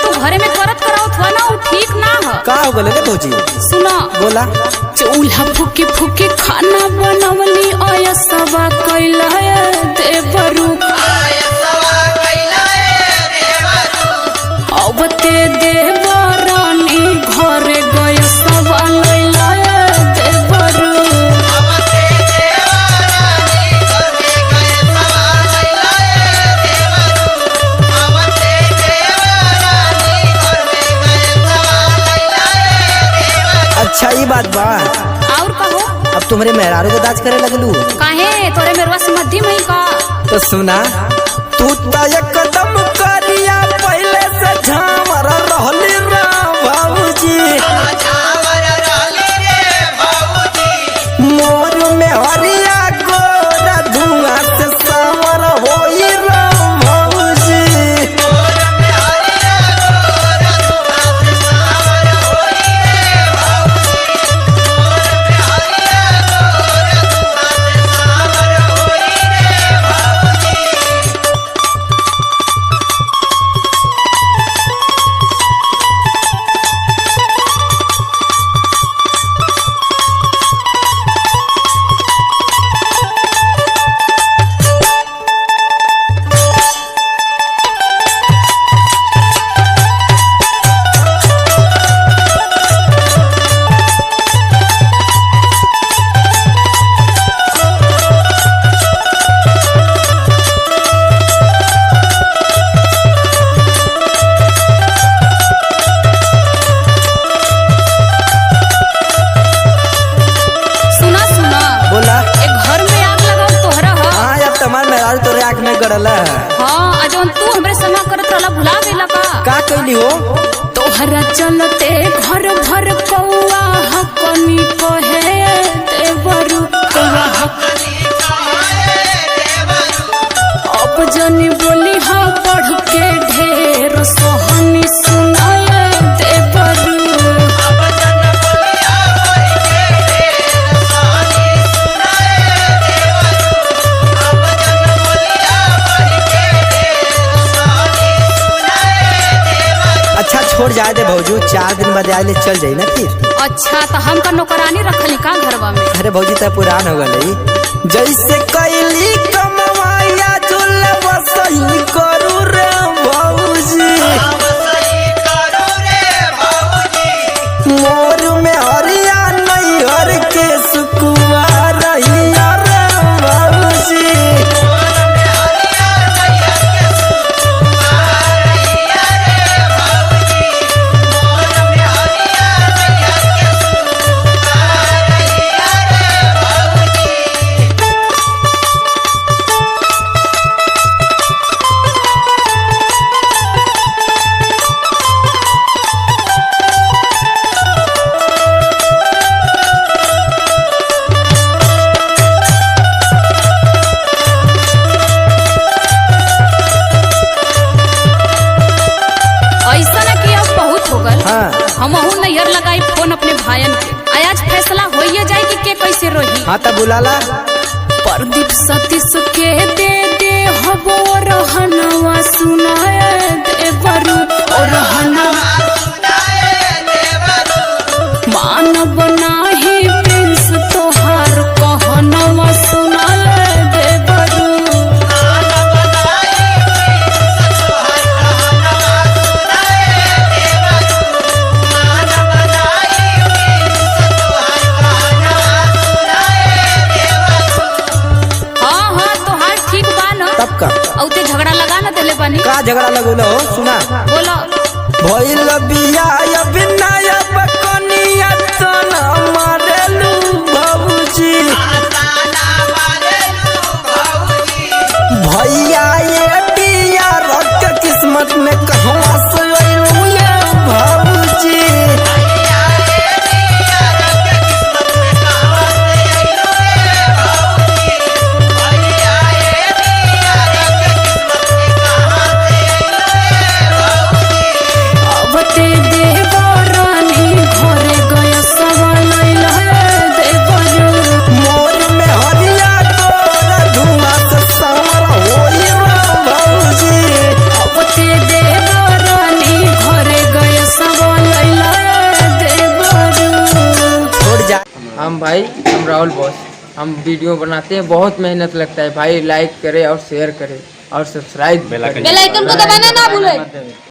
तू घरे में करत करावत हुआ ना, वो ठीक ना है। का हो गले रे भौजी? सुना बोला। चूल्हा फूके फूके खाना बनवली आया सवा कैला देवरू अब ते देवरानी घरे गए सवा लैला देवरू। अच्छा ये बात बा। और कहो अब तुम्हारे मेहरारू को दाज करे लगलू काहे तोरे मेरवा समझी मई का? तो सुना, तू तो एकदम करिया पहले से झामर रहली रे बाबूजी। मोर में हरिया गोरा धुआं से सावर होई रे बाबूजी। हाँ जौन तू हमरे संगा करत रहला भुला गइला का कइली हो? तोहरा चलते घर भर कौआ हकनी कहे देवरू कौआ अब जनी बोली हाँ पढ़ के ढेर सोहनी सुनाए देवरू। अच्छा छोड़ जाए दे भौजू, 4 दिन बाद आए चल जाई ना फिर। अच्छा तो हम का नौकरानी रखली का घरवा में? अरे भौजी तो पुरान हो गई। जैसे कैली कमवाया जुल वसही करू रे भौजी। मोर में हरिया नहीं हर के सुकुआ रहिया रे भौजी। हमहू नैयर लगाई फोन अपने भायन के, आज फैसला होइए जाए कि के कैसे रही। हाँ तब बुलाला। प्रदीप सतीश के दे हबो रहनवा सुनाए देवरू मानव नाही प्रिंस तोहार कहनवा सुनाए देवरू। औते झगड़ा लगा ना देले बानी का झगड़ा लगौलो हो? सुना बोलो। भइल बिया बिनाया बकनिया तन मारेलू बाबूजी। भैया ये बिया रख किस्मत में कहवा से आइलू ये बाबूजी। मोर में हरिया तोरा धुआं से सावर होई हम राहुल बॉस, हम वीडियो बनाते हैं, बहुत मेहनत लगता है भाई। लाइक करें और शेयर करें और सब्सक्राइब बेल आइकन को दबाना ना भूलें।